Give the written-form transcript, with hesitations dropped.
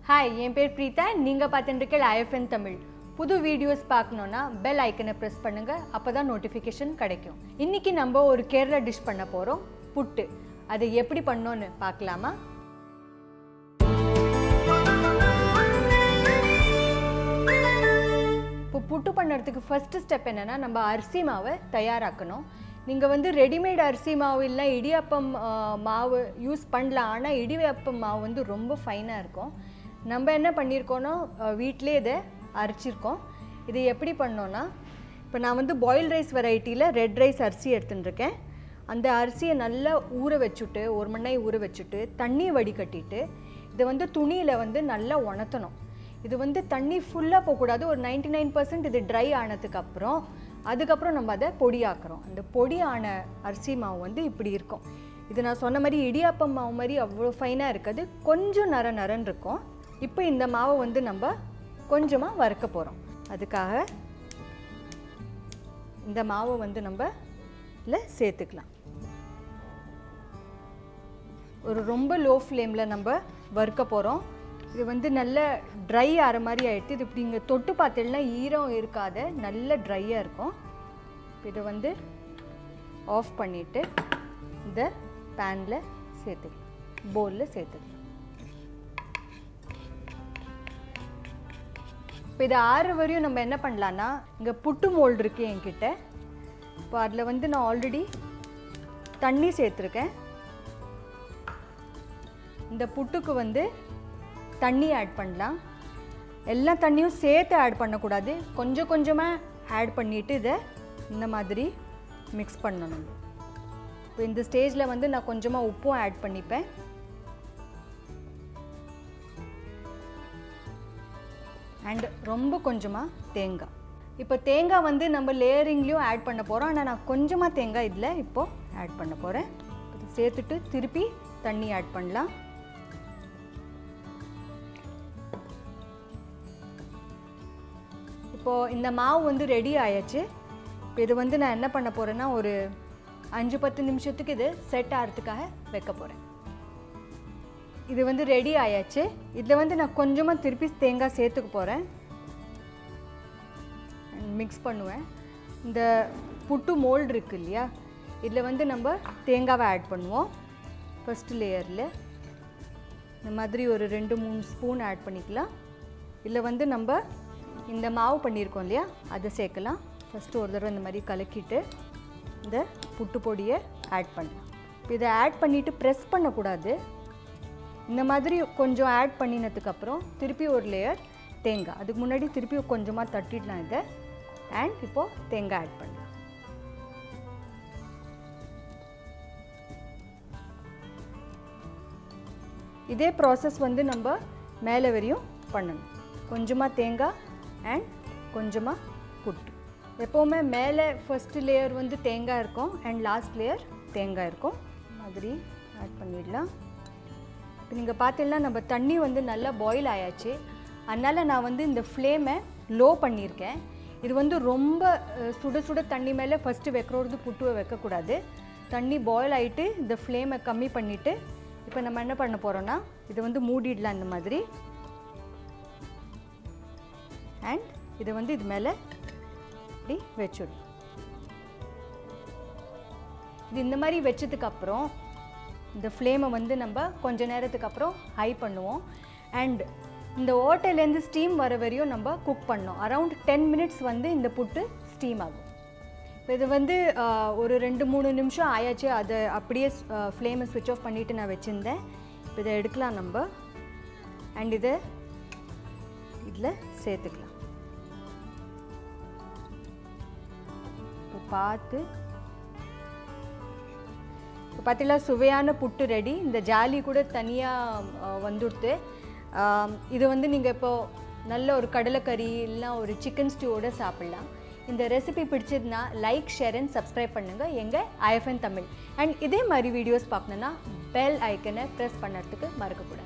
Hi, என் பேர் Preetha. நீங்க பார்த்துட்டு இருக்க IFN தமிழ். புது வீடியோஸ் பார்க்கணும்னா பெல் ஐக்கனை பிரஸ் பண்ணுங்க. அப்பதான் நோட்டிஃபிகேஷன் கிடைக்கும். இன்னைக்கு நம்ம ஒரு கேரளா டிஷ் பண்ண போறோம். புட்டு. அதை எப்படி பண்ணனும்னு பார்க்கலாமா? இப்போ புட்டு பண்ணறதுக்கு ஃபர்ஸ்ட் ஸ்டெப் என்னன்னா நம்ம அரிசி மாவை தயாராக்கணும். நீங்க வந்து ரெடிமேட் அரிசி மாவு இல்ல இடியாப்பம் மாவு யூஸ் பண்ணலாம். ஆனா இடியாப்பம் மாவு வந்து ரொம்ப ஃபைனா இருக்கும். நம்ம என்ன பண்ணிருக்கோம்னா வீட்லயே இத அரைச்சிருக்கோம். இது எப்படி பண்ணோம்னா இப்போ நான் வந்து பாயில் ரைஸ் வெரைட்டில ரெட் ரைஸ் அரிசி எடுத்துட்டு இருக்கேன். அந்த அரிசியை நல்லா ஊற வச்சுட்டு ஒரு மணி நேரம் ஊற வச்சுட்டு தண்ணி வடிகட்டிட்டு இத வந்து துணியில வந்து நல்லா உணத்தணும். இது வந்து தண்ணி ஃபுல்லா போக கூடாது. ஒரு 99% இது dry ஆனதுக்கு அப்புறம் அதுக்கப்புறம் நம்ம அதை பொடியாக்குறோம். அந்த பொடியான அரிசி மாவு வந்து இப்படி இருக்கும். இது நான் சொன்ன மாதிரி இடியாப்பம் மாவு மாதிரி அவ்வளோ ஃபைனா இருக்காது. கொஞ்சம் நரன்னு இருக்கும். இப்போ இந்த மாவை வந்து நம்ம கொஞ்சமா வறுக்க போறோம். அதுக்காக இந்த மாவை வந்து நம்ம இல்ல சேர்த்துக்கலாம். ஒரு ரொம்ப லோ ஃப்ளேம்ல நம்ம வறுக்க போறோம். இது வந்து நல்ல ட்ரை ஆற மாதிரி ஆயிடுது. இது இப்படி இங்க தொட்டு பார்த்தீங்கன்னா ஈரம் இருக்காத நல்ல ட்ரையா இருக்கும். இதை வந்து ஆஃப் பண்ணிட்டு இந்த பேன்ல சேர்த்துக்கலாம். பவுல்ல சேர்த்துக்கலாம். இப்போ இது ஆறு வரையும் நம்ம என்ன பண்ணலாம்னா இங்க புட்டு மோல்டு இருக்கு என்கிட்ட. இப்போ அதில் வந்து நான் ஆல்ரெடி தண்ணி சேர்த்துருக்கேன். இந்த புட்டுக்கு வந்து தண்ணி ஆட் பண்ணலாம். எல்லா தண்ணியும் சேர்த்து ஆட் பண்ணக்கூடாது. கொஞ்சம் கொஞ்சமாக ஆட் பண்ணிவிட்டு இதை இந்த மாதிரி மிக்ஸ் பண்ணணும். இப்போ இந்த ஸ்டேஜில் வந்து நான் கொஞ்சமாக உப்பும் ஆட் பண்ணிப்பேன். அண்ட் ரொம்ப கொஞ்சமாக தேங்காய். இப்போ தேங்காய் வந்து நம்ம லேயரிங்லேயும் ஆட் பண்ண போகிறோம். ஆனால் நான் கொஞ்சமாக தேங்காய் இதில் இப்போது ஆட் பண்ண போகிறேன். சேர்த்துட்டு திருப்பி தண்ணி ஆட் பண்ணலாம். இப்போது இந்த மாவு வந்து ரெடி ஆயாச்சு. இப்போ இது வந்து நான் என்ன பண்ண போகிறேன்னா ஒரு 5-10 நிமிஷத்துக்கு இது செட் ஆகிறதுக்காக வைக்க போகிறேன். இது வந்து ரெடி ஆயாச்சு. இதில் வந்து நான் கொஞ்சமாக திருப்பி தேங்காய் சேர்த்துக்க போகிறேன். மிக்ஸ் பண்ணுவேன். இந்த புட்டு மோல்டு இருக்கு இல்லையா, இதில் வந்து நம்ம தேங்காவை ஆட் பண்ணுவோம். ஃபர்ஸ்ட் லேயரில் இந்த மாதிரி ஒரு 2-3 ஸ்பூன் ஆட் பண்ணிக்கலாம். இதில் வந்து நம்ம இந்த மாவு பண்ணியிருக்கோம் இல்லையா, அதை சேர்க்கலாம். ஃபஸ்ட்டு ஒரு தடவை இந்த மாதிரி கலக்கிட்டு இந்த புட்டு பொடியை ஆட் பண்ணலாம். இப்போ இதை ஆட் பண்ணிவிட்டு ப்ரெஸ் பண்ணக்கூடாது. இந்த மாதிரி கொஞ்சம் ஆட் பண்ணினதுக்கப்புறம் திருப்பி ஒரு லேயர் தேங்காய். அதுக்கு முன்னாடி திருப்பி கொஞ்சமாக தட்டிடலாம் இதை. அண்ட் இப்போது தேங்காய் ஆட் பண்ணலாம். இதே ப்ராசஸ் வந்து நம்ம மேலே வரையும் பண்ணணும். கொஞ்சமாக தேங்காய் அண்ட் கொஞ்சமாக புட்டு. எப்போவுமே மேலே ஃபஸ்ட்டு லேயர் வந்து தேங்காய் இருக்கும் அண்ட் லாஸ்ட் லேயர் தேங்காய் இருக்கும். மாதிரி ஆட் பண்ணிடலாம். இப்போ நீங்கள் பார்த்தீங்கன்னா நம்ம தண்ணி வந்து நல்லா பாயில் ஆயாச்சு. அதனால் நான் வந்து இந்த ஃப்ளேமை லோ பண்ணியிருக்கேன். இது வந்து ரொம்ப சுட சுட தண்ணி மேலே ஃபஸ்ட்டு வைக்கிறோது புட்டுவை வைக்கக்கூடாது. தண்ணி பாயில் ஆகிட்டு இந்த ஃப்ளேமை கம்மி பண்ணிவிட்டு இப்போ நம்ம என்ன பண்ண போகிறோன்னா இதை வந்து மூடிடலாம் இந்த மாதிரி. அண்ட் இதை வந்து இது மேலே இப்படி வச்சுடலாம். இது இந்த மாதிரி வச்சதுக்கப்புறம் இந்த ஃப்ளேமை வந்து நம்ம கொஞ்ச நேரத்துக்கு அப்புறம் ஹை பண்ணுவோம். அண்ட் இந்த ஓட்டையிலேருந்து ஸ்டீம் வர வரையும் நம்ம குக் பண்ணோம். அரவுண்ட் 10 மினிட்ஸ் வந்து இந்த புட்டு ஸ்டீம் ஆகும். இப்போ இது வந்து ஒரு 2-3 நிமிஷம் ஆயாச்சு. அதை அப்படியே ஃப்ளேமை ஸ்விட்ச் ஆஃப் பண்ணிவிட்டு நான் வச்சுருந்தேன். இப்போ இதை எடுக்கலாம் நம்ம. அண்ட் இதை இதில் சேர்த்துக்கலாம். இப்போ பார்த்து இப்போ பார்த்தீங்களா சுவையான புட்டு ரெடி. இந்த ஜாலி கூட தனியாக வந்துடுத்து. இது வந்து நீங்கள் இப்போது நல்ல ஒரு கடலைக்கறி இல்லைனா ஒரு சிக்கன் ஸ்டூவோடு சாப்பிட்லாம். இந்த ரெசிபி பிடிச்சதுன்னா லைக், ஷேர் அண்ட் சப்ஸ்கிரைப் பண்ணுங்கள் எங்கள் IFN தமிழ். அண்ட் இதே மாதிரி வீடியோஸ் பார்க்கணுன்னா பெல் ஐக்கனை ப்ரெஸ் பண்ணுறதுக்கு மறக்கக்கூடாது.